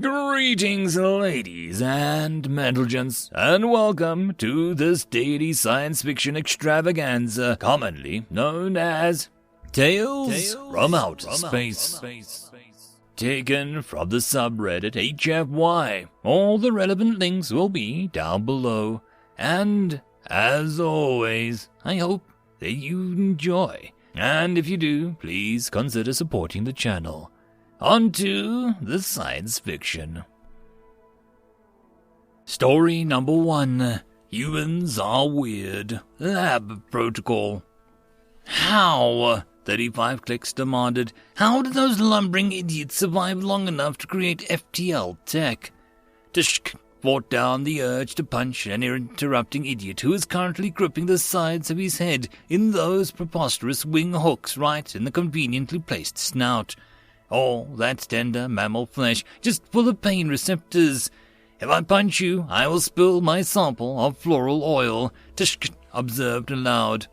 Greetings, ladies and gents, and welcome to this daily science fiction extravaganza, commonly known as Tales from Outer Space. Taken from the subreddit HFY. All the relevant links will be down below. And, as always, I hope that you enjoy. And if you do, please consider supporting the channel. On to the science fiction. Story number 1. Humans are weird. Lab protocol. How? 35 Clicks demanded. How did those lumbering idiots survive long enough to create FTL tech? Tishk fought down the urge to punch an interrupting idiot who is currently gripping the sides of his head in those preposterous wing hooks right in the conveniently placed snout. All that tender mammal flesh just full of pain receptors. If I punch you, I will spill my sample of floral oil, Tishk observed aloud.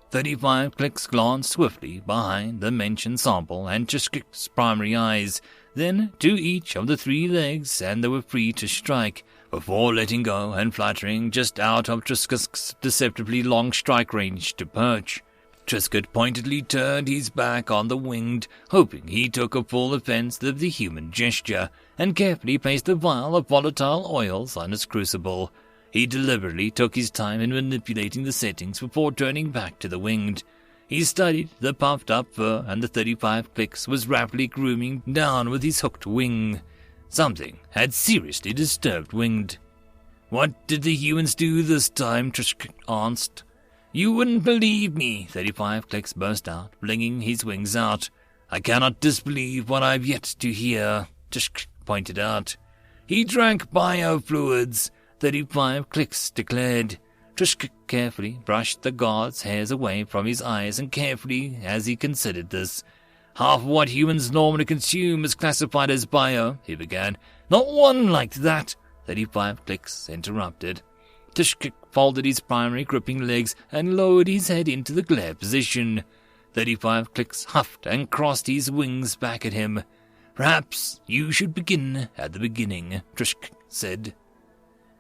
35 Clicks glanced swiftly behind the mentioned sample and Tishk's primary eyes, then to each of the 3 legs, and they were free to strike, before letting go and fluttering just out of Triscuit's deceptively long strike range to perch. Triscuit pointedly turned his back on the winged, hoping he took a full offense of the human gesture, and carefully placed the vial of volatile oils on its crucible. He deliberately took his time in manipulating the settings before turning back to the winged. He studied the puffed-up fur, and the 35 Clicks was rapidly grooming down with his hooked wing. Something had seriously disturbed winged. What did the humans do this time? Triscuit asked. You wouldn't believe me, 35 Clicks burst out, flinging his wings out. I cannot disbelieve what I've yet to hear, Tishk pointed out. He drank biofluids, 35 Clicks declared. Tishk carefully brushed the guard's hairs away from his eyes and carefully as he considered this. Half of what humans normally consume is classified as bio, he began. Not one like that, 35 Clicks interrupted. Tishk folded his primary gripping legs and lowered his head into the glare position. 35 Clicks huffed and crossed his wings back at him. Perhaps you should begin at the beginning, Tishk said.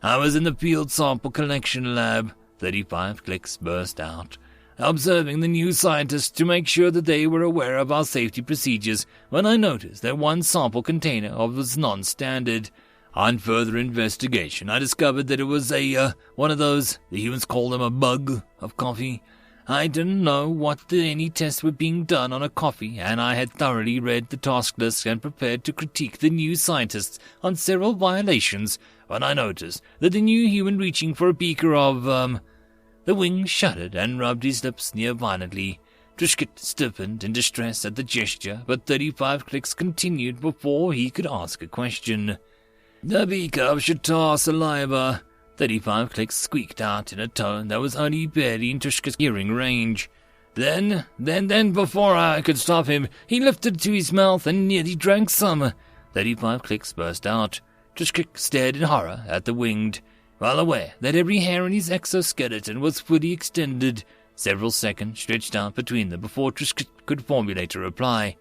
I was in the field sample collection lab, 35 Clicks burst out, observing the new scientists to make sure that they were aware of our safety procedures when I noticed that one sample container was non-standard. On further investigation, I discovered that it was one of those, the humans call them a bug, of coffee. I didn't know any tests were being done on a coffee, and I had thoroughly read the task list and prepared to critique the new scientists on several violations when I noticed that the new human reaching for a beaker of, The wing shuddered and rubbed his lips near violently. Triscuit stiffened in distress at the gesture, but 35 Clicks continued before he could ask a question. The beaker of Shatar saliva, 35 Clicks squeaked out in a tone that was only barely in Tishka's hearing range. Then, before I could stop him, he lifted it to his mouth and nearly drank some. 35 Clicks burst out. Tishka stared in horror at the winged, well aware that every hair in his exoskeleton was fully extended. Several seconds stretched out between them before Tishka could formulate a reply.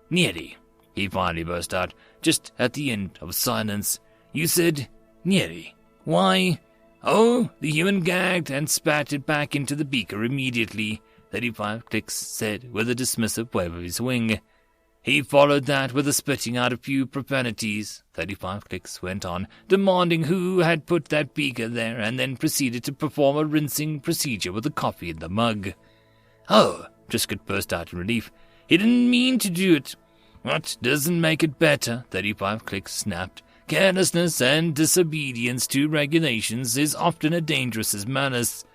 Nearly, he finally burst out, just at the end of silence. You said, nearly. Why? Oh, the human gagged and spat it back into the beaker immediately, 35 Clicks said with a dismissive wave of his wing. He followed that with a spitting out a few profanities, 35 Clicks went on, demanding who had put that beaker there, and then proceeded to perform a rinsing procedure with the coffee in the mug. Oh, Triscuit burst out in relief. He didn't mean to do it. What doesn't make it better, 35 Clicks snapped. Carelessness and disobedience to regulations is often as dangerous as malice.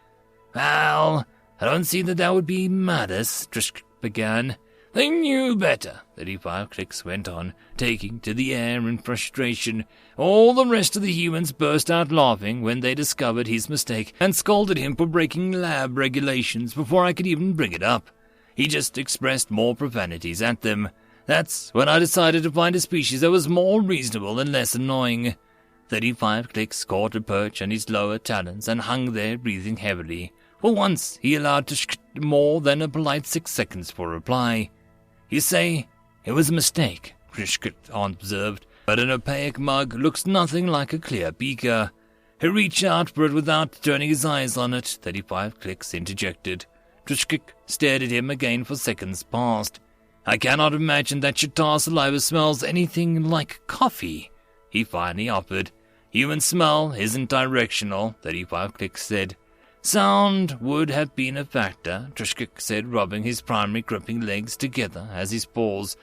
Well, I don't see that would be malice, Triscuit began. They knew better, 35 Clicks went on, taking to the air in frustration. All the rest of the humans burst out laughing when they discovered his mistake and scolded him for breaking lab regulations before I could even bring it up. He just expressed more profanities at them. That's when I decided to find a species that was more reasonable and less annoying. 35 Clicks caught a perch on his lower talons and hung there breathing heavily. For once, he allowed Tishk more than a polite 6 seconds for reply. You say it was a mistake, Tishk observed. but an opaque mug looks nothing like a clear beaker. He reached out for it without turning his eyes on it. 35 clicks interjected. Trishkik stared at him again for seconds past. I cannot imagine that Shatar saliva smells anything like coffee, he finally offered. Human smell isn't directional, 35 clicks said. Sound would have been a factor, Trishkik said, rubbing his primary gripping legs together as his paws.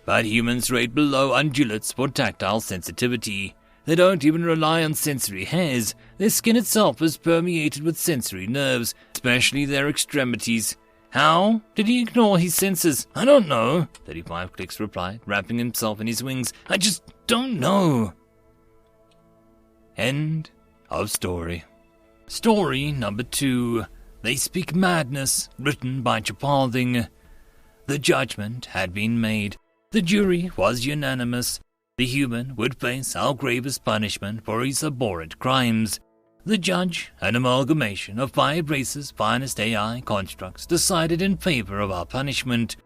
But humans rate below ungulates for tactile sensitivity. They don't even rely on sensory hairs. Their skin itself is permeated with sensory nerves, especially their extremities. How did he ignore his senses? I don't know, 35 clicks replied, wrapping himself in his wings. I just don't know. End of story. Story number 2. They Speak Madness, written by Chaparthing. The judgment had been made. The jury was unanimous. The human would face our gravest punishment for his abhorrent crimes. The judge, an amalgamation of 5 races' finest AI constructs, decided in favor of our punishment.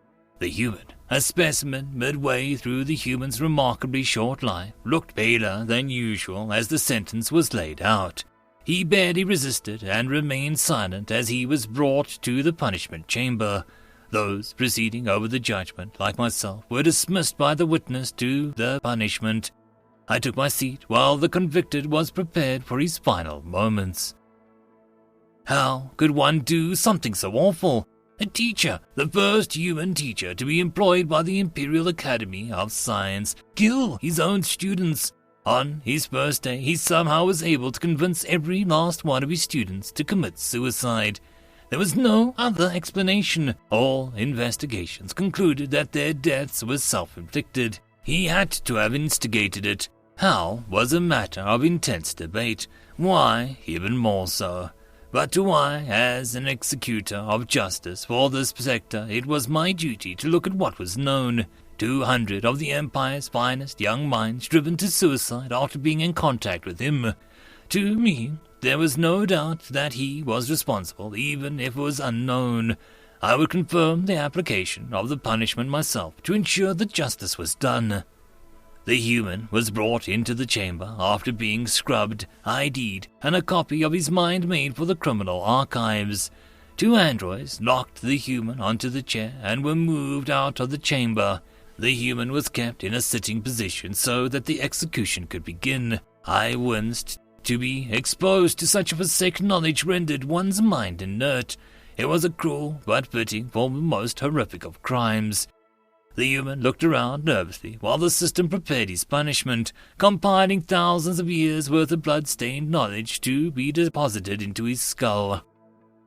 The human, a specimen midway through the human's remarkably short life, looked paler than usual as the sentence was laid out. He barely resisted and remained silent as he was brought to the punishment chamber. Those proceeding over the judgment, like myself, were dismissed by the witness to the punishment. I took my seat while the convicted was prepared for his final moments. How could one do something so awful? A teacher, the first human teacher to be employed by the Imperial Academy of Science, kill his own students. On his first day, he somehow was able to convince every last one of his students to commit suicide. There was no other explanation. All investigations concluded that their deaths were self-inflicted. He had to have instigated it. How was a matter of intense debate. Why, even more so. But to I, as an executor of justice for this sector, it was my duty to look at what was known. 200 of the Empire's finest young minds driven to suicide after being in contact with him. To me, there was no doubt that he was responsible, even if it was unknown. I would confirm the application of the punishment myself to ensure that justice was done. The human was brought into the chamber after being scrubbed, ID'd, and a copy of his mind made for the criminal archives. 2 androids locked the human onto the chair and were moved out of the chamber. The human was kept in a sitting position so that the execution could begin. I winced. To be exposed to such forsaken knowledge rendered one's mind inert. It was a cruel but fitting for the most horrific of crimes. The human looked around nervously while the system prepared his punishment, compiling thousands of years' worth of blood-stained knowledge to be deposited into his skull.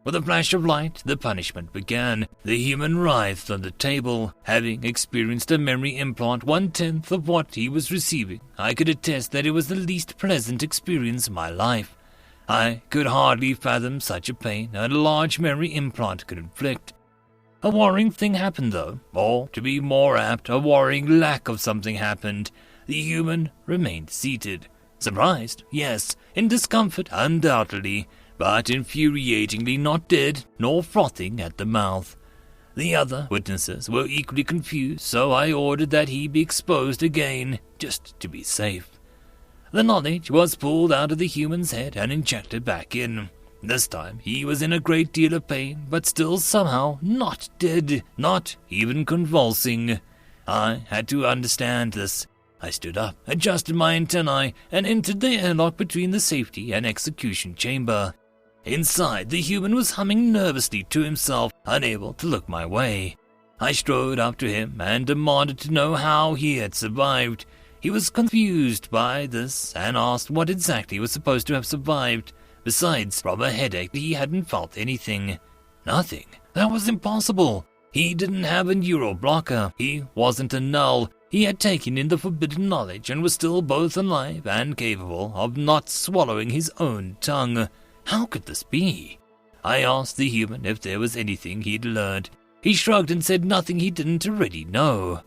With a flash of light, the punishment began. The human writhed on the table. Having experienced a memory implant 1/10 of what he was receiving, I could attest that it was the least pleasant experience of my life. I could hardly fathom such a pain a large memory implant could inflict. A worrying thing happened, though, or, to be more apt, a worrying lack of something happened. The human remained seated. Surprised, yes. In discomfort, undoubtedly, but infuriatingly not dead nor frothing at the mouth. The other witnesses were equally confused, so I ordered that he be exposed again, just to be safe. The knowledge was pulled out of the human's head and injected back in. This time he was in a great deal of pain, but still somehow not dead, not even convulsing. I had to understand this. I stood up, adjusted my antennae, and entered the airlock between the safety and execution chamber. Inside, the human was humming nervously to himself, unable to look my way. I strode up to him and demanded to know how he had survived. He was confused by this and asked what exactly was supposed to have survived. Besides, from a headache, he hadn't felt anything. Nothing. That was impossible. He didn't have a neural blocker. He wasn't a null. He had taken in the forbidden knowledge and was still both alive and capable of not swallowing his own tongue. How could this be? I asked the human if there was anything he'd learned. He shrugged and said nothing he didn't already know.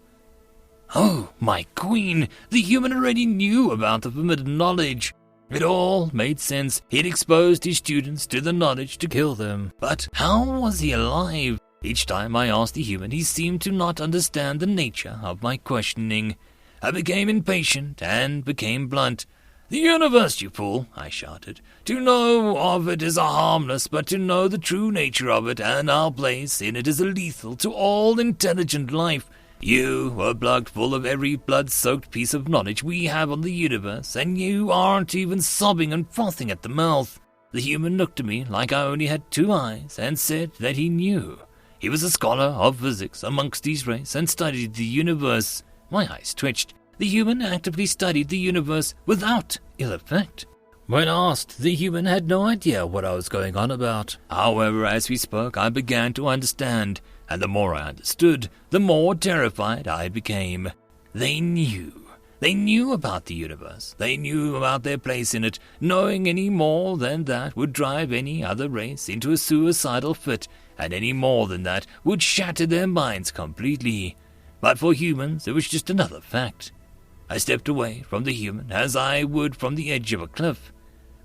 Oh, my queen! The human already knew about the forbidden knowledge. It all made sense. He'd exposed his students to the knowledge to kill them. But how was he alive? Each time I asked the human, he seemed to not understand the nature of my questioning. I became impatient and became blunt. "The universe, you fool," I shouted. "To know of it is a harmless, but to know the true nature of it and our place in it is a lethal to all intelligent life. You were plugged full of every blood-soaked piece of knowledge we have on the universe, and you aren't even sobbing and frothing at the mouth." The human looked at me like I only had 2 eyes and said that he knew. He was a scholar of physics amongst these race and studied the universe. My eyes twitched. The human actively studied the universe without ill effect. When asked, the human had no idea what I was going on about. However, as we spoke, I began to understand, and the more I understood, the more terrified I became. They knew. They knew about the universe. They knew about their place in it. Knowing any more than that would drive any other race into a suicidal fit, and any more than that would shatter their minds completely. But for humans, it was just another fact. I stepped away from the human as I would from the edge of a cliff.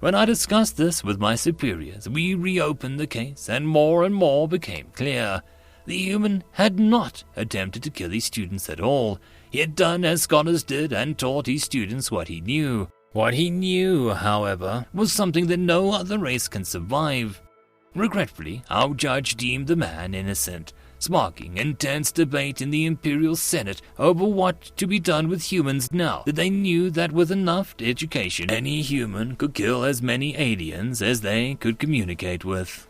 When I discussed this with my superiors, we reopened the case, and more became clear. The human had not attempted to kill his students at all. He had done as scholars did and taught his students what he knew. What he knew, however, was something that no other race can survive. Regretfully, our judge deemed the man innocent, sparking intense debate in the Imperial Senate over what to be done with humans now that they knew that with enough education, any human could kill as many aliens as they could communicate with.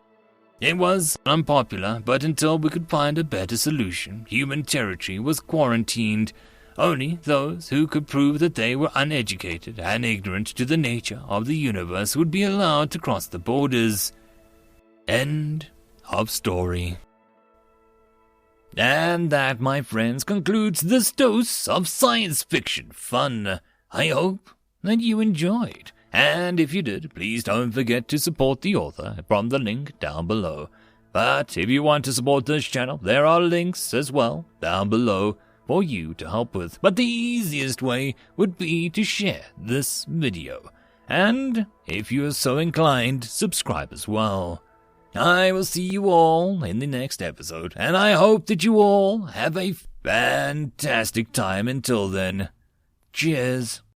It was unpopular, but until we could find a better solution, human territory was quarantined. Only those who could prove that they were uneducated and ignorant to the nature of the universe would be allowed to cross the borders. End of story. And that, my friends, concludes this dose of science fiction fun. I hope that you enjoyed. And if you did, please don't forget to support the author from the link down below. But if you want to support this channel, there are links as well down below for you to help with. But the easiest way would be to share this video. And if you are so inclined, subscribe as well. I will see you all in the next episode, and I hope that you all have a fantastic time until then. Cheers.